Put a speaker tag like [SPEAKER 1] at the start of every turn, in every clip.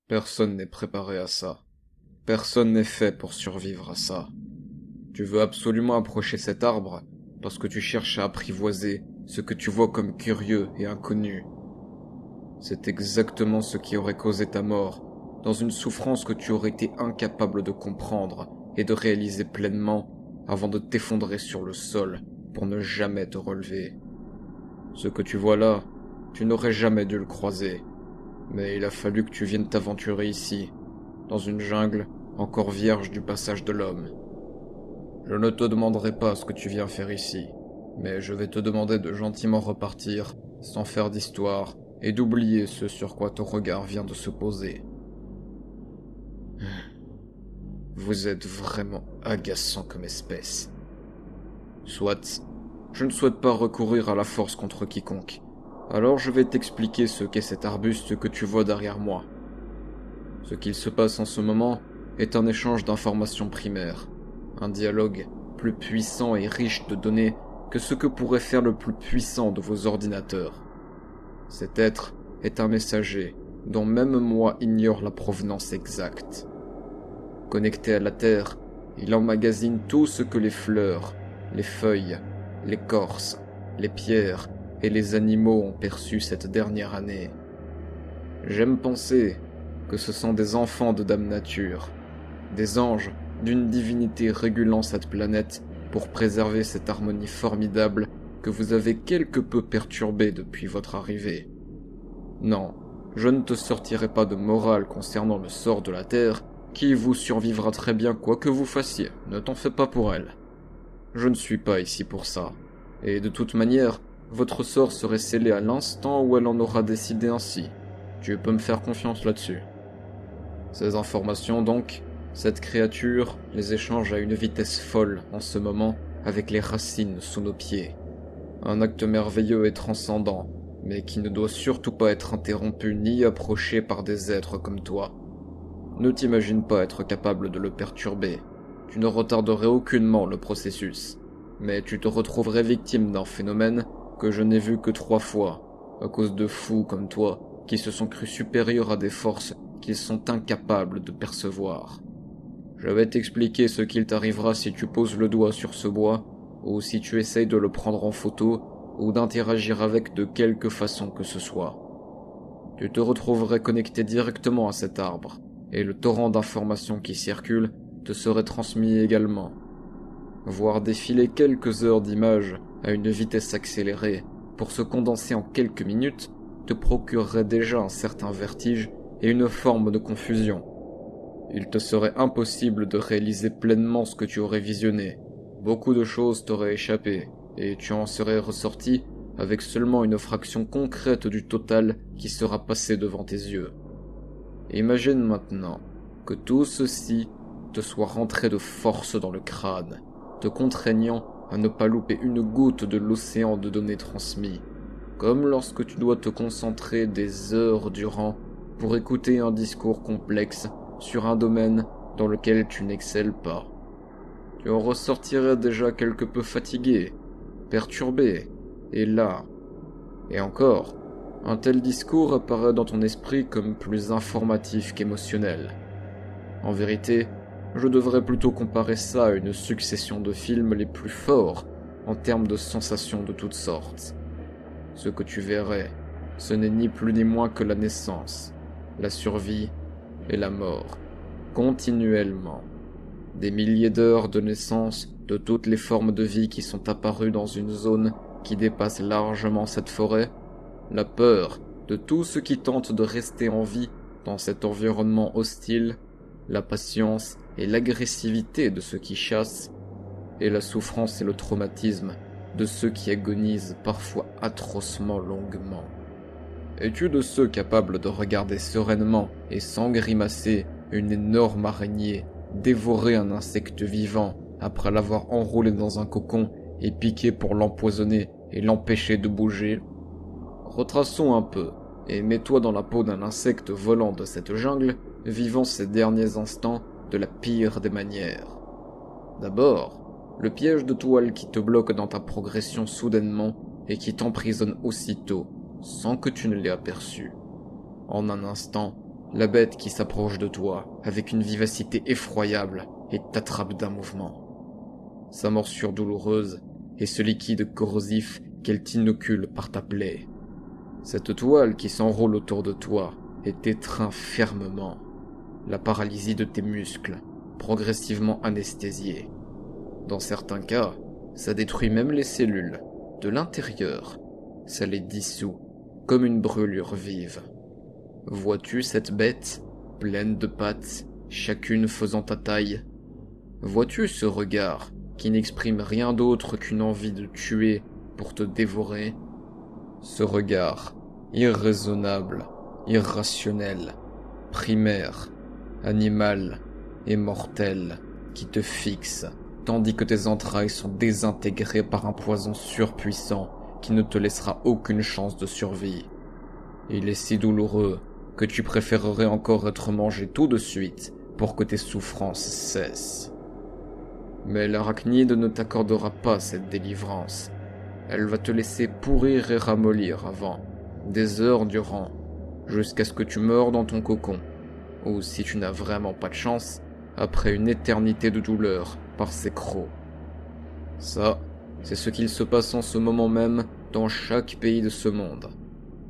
[SPEAKER 1] Personne n'est préparé à ça. Personne n'est fait pour survivre à ça. Tu veux absolument approcher cet arbre parce que tu cherches à apprivoiser ce que tu vois comme curieux et inconnu. C'est exactement ce qui aurait causé ta mort, dans une souffrance que tu aurais été incapable de comprendre et de réaliser pleinement avant de t'effondrer sur le sol pour ne jamais te relever. Ce que tu vois là, tu n'aurais jamais dû le croiser, mais il a fallu que tu viennes t'aventurer ici, dans une jungle encore vierge du passage de l'homme. Je ne te demanderai pas ce que tu viens faire ici, mais je vais te demander de gentiment repartir, sans faire d'histoire, et d'oublier ce sur quoi ton regard vient de se poser. Vous êtes vraiment agaçant comme espèce. Soit, je ne souhaite pas recourir à la force contre quiconque, alors je vais t'expliquer ce qu'est cet arbuste que tu vois derrière moi. Ce qu'il se passe en ce moment est un échange d'informations primaires, un dialogue plus puissant et riche de données que ce que pourrait faire le plus puissant de vos ordinateurs. Cet être est un messager dont même moi ignore la provenance exacte. Connecté à la Terre, il emmagasine tout ce que les fleurs, les feuilles, l'écorce, les pierres et les animaux ont perçu cette dernière année. J'aime penser que ce sont des enfants de Dame Nature, des anges d'une divinité régulant cette planète pour préserver cette harmonie formidable que vous avez quelque peu perturbée depuis votre arrivée. Non, je ne te sortirai pas de morale concernant le sort de la Terre, qui vous survivra très bien quoi que vous fassiez, ne t'en fais pas pour elle. Je ne suis pas ici pour ça, et de toute manière, votre sort serait scellé à l'instant où elle en aura décidé ainsi. Tu peux me faire confiance là-dessus. Ces informations donc, cette créature les échange à une vitesse folle en ce moment avec les racines sous nos pieds. Un acte merveilleux et transcendant, mais qui ne doit surtout pas être interrompu ni approché par des êtres comme toi. Ne t'imagine pas être capable de le perturber. Tu ne retarderais aucunement le processus, mais tu te retrouverais victime d'un phénomène que je n'ai vu que 3 fois, à cause de fous comme toi qui se sont crus supérieurs à des forces qu'ils sont incapables de percevoir. Je vais t'expliquer ce qu'il t'arrivera si tu poses le doigt sur ce bois, ou si tu essayes de le prendre en photo, ou d'interagir avec de quelque façon que ce soit. Tu te retrouverais connecté directement à cet arbre, et le torrent d'informations qui circulent te serait transmis également. Voir défiler quelques heures d'images à une vitesse accélérée pour se condenser en quelques minutes te procurerait déjà un certain vertige et une forme de confusion. Il te serait impossible de réaliser pleinement ce que tu aurais visionné. Beaucoup de choses t'auraient échappé, et tu en serais ressorti avec seulement une fraction concrète du total qui sera passé devant tes yeux. Imagine maintenant que tout ceci te soit rentré de force dans le crâne, te contraignant à ne pas louper une goutte de l'océan de données transmis, comme lorsque tu dois te concentrer des heures durant pour écouter un discours complexe sur un domaine dans lequel tu n'excelles pas. Tu en ressortirais déjà quelque peu fatigué, perturbé, et là. Et encore, un tel discours apparaît dans ton esprit comme plus informatif qu'émotionnel. En vérité, je devrais plutôt comparer ça à une succession de films les plus forts en termes de sensations de toutes sortes. Ce que tu verrais, ce n'est ni plus ni moins que la naissance, la survie et la mort, continuellement. Des milliers d'heures de naissance de toutes les formes de vie qui sont apparues dans une zone qui dépasse largement cette forêt, la peur de tout ce qui tente de rester en vie dans cet environnement hostile, la patience et l'agressivité de ceux qui chassent, et la souffrance et le traumatisme de ceux qui agonisent parfois atrocement longuement. Es-tu de ceux capables de regarder sereinement et sans grimacer une énorme araignée dévorer un insecte vivant après l'avoir enroulé dans un cocon et piqué pour l'empoisonner et l'empêcher de bouger? Retraçons un peu, et mets-toi dans la peau d'un insecte volant de cette jungle, vivant ses derniers instants de la pire des manières. D'abord, le piège de toile qui te bloque dans ta progression soudainement et qui t'emprisonne aussitôt, sans que tu ne l'aies aperçu. En un instant, La bête qui s'approche de toi avec une vivacité effroyable et t'attrape d'un mouvement. Sa morsure douloureuse et ce liquide corrosif qu'elle t'inocule par ta plaie. Cette toile qui s'enroule autour de toi et t'étreint fermement. La paralysie de tes muscles, progressivement anesthésiés. Dans certains cas, ça détruit même les cellules, de l'intérieur. Ça les dissout, comme une brûlure vive. Vois-tu cette bête, pleine de pattes, chacune faisant ta taille? Vois-tu ce regard, qui n'exprime rien d'autre qu'une envie de tuer pour te dévorer? Ce regard, irraisonnable, irrationnel, primaire, animal et mortel, qui te fixe, tandis que tes entrailles sont désintégrées par un poison surpuissant qui ne te laissera aucune chance de survie. Il est si douloureux que tu préférerais encore être mangé tout de suite pour que tes souffrances cessent. Mais l'arachnide ne t'accordera pas cette délivrance. Elle va te laisser pourrir et ramollir avant, des heures durant, jusqu'à ce que tu meures dans ton cocon, ou si tu n'as vraiment pas de chance, après une éternité de douleur par ses crocs. Ça, c'est ce qu'il se passe en ce moment même dans chaque pays de ce monde.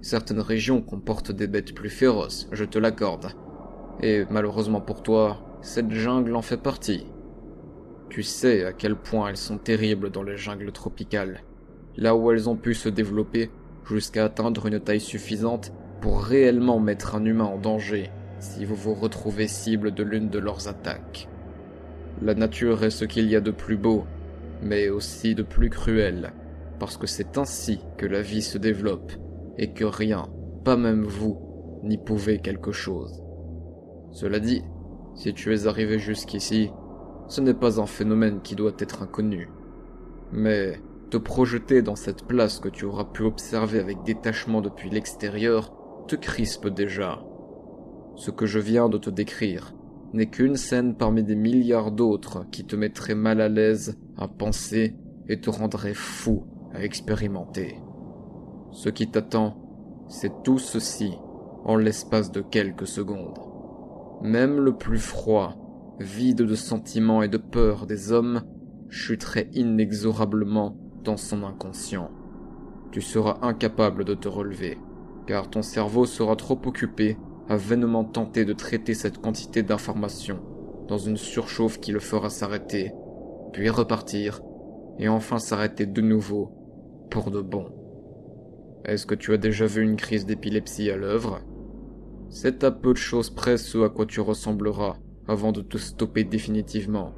[SPEAKER 1] Certaines régions comportent des bêtes plus féroces, je te l'accorde. Et malheureusement pour toi, cette jungle en fait partie. Tu sais à quel point elles sont terribles dans les jungles tropicales, là où elles ont pu se développer jusqu'à atteindre une taille suffisante pour réellement mettre un humain en danger si vous vous retrouvez cible de l'une de leurs attaques. La nature est ce qu'il y a de plus beau, mais aussi de plus cruel, parce que c'est ainsi que la vie se développe, et que rien, pas même vous, n'y pouvez quelque chose. Cela dit, si tu es arrivé jusqu'ici, ce n'est pas un phénomène qui doit être inconnu. Mais te projeter dans cette place que tu auras pu observer avec détachement depuis l'extérieur te crispe déjà. Ce que je viens de te décrire n'est qu'une scène parmi des milliards d'autres qui te mettraient mal à l'aise à penser et te rendraient fou à expérimenter. Ce qui t'attend, c'est tout ceci en l'espace de quelques secondes. Même le plus froid, vide de sentiments et de peur des hommes, chuterait inexorablement dans son inconscient. Tu seras incapable de te relever, car ton cerveau sera trop occupé à vainement tenter de traiter cette quantité d'informations dans une surchauffe qui le fera s'arrêter, puis repartir, et enfin s'arrêter de nouveau, pour de bon. Est-ce que tu as déjà vu une crise d'épilepsie à l'œuvre? C'est à peu de choses près ce à quoi tu ressembleras avant de te stopper définitivement.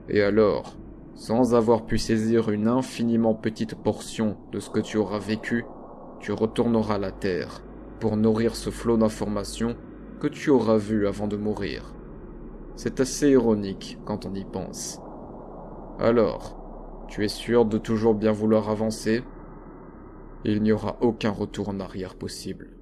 [SPEAKER 1] Et alors, sans avoir pu saisir une infiniment petite portion de ce que tu auras vécu, tu retourneras à la Terre pour nourrir ce flot d'informations que tu auras vu avant de mourir. C'est assez ironique quand on y pense. Alors, tu es sûr de toujours bien vouloir avancer? Il n'y aura aucun retour en arrière possible.